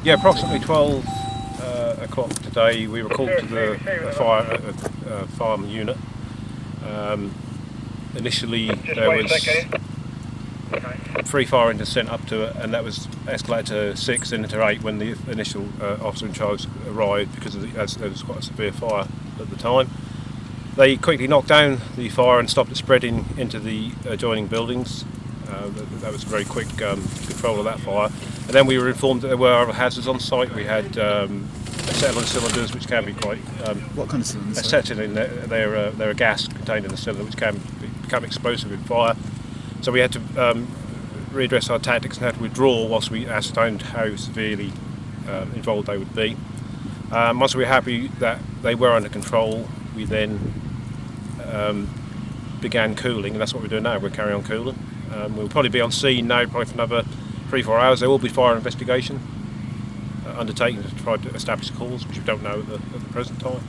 Yeah, approximately 12 o'clock today we were called to the fireman unit. Initially there was 3 fire engines sent up to it, and that was escalated to 6 and into 8 when the initial officer in charge arrived, because as there was quite a severe fire at the time. They quickly knocked down the fire and stopped it spreading into the adjoining buildings. That was a very quick control of that fire. And then we were informed that there were other hazards on site. We had acetylene cylinders, which can be quite... what kind of cylinders? Acetylene, they're a gas contained in the cylinder which can become explosive in fire. So we had to readdress our tactics and had to withdraw whilst we ascertained how severely involved they would be. Once we were happy that they were under control, we then began cooling, and that's what we're doing now. We're carrying on cooling. We'll probably be on scene now probably for another 3-4 hours. There will be fire investigation undertaken to try to establish the cause, which we don't know at the present time.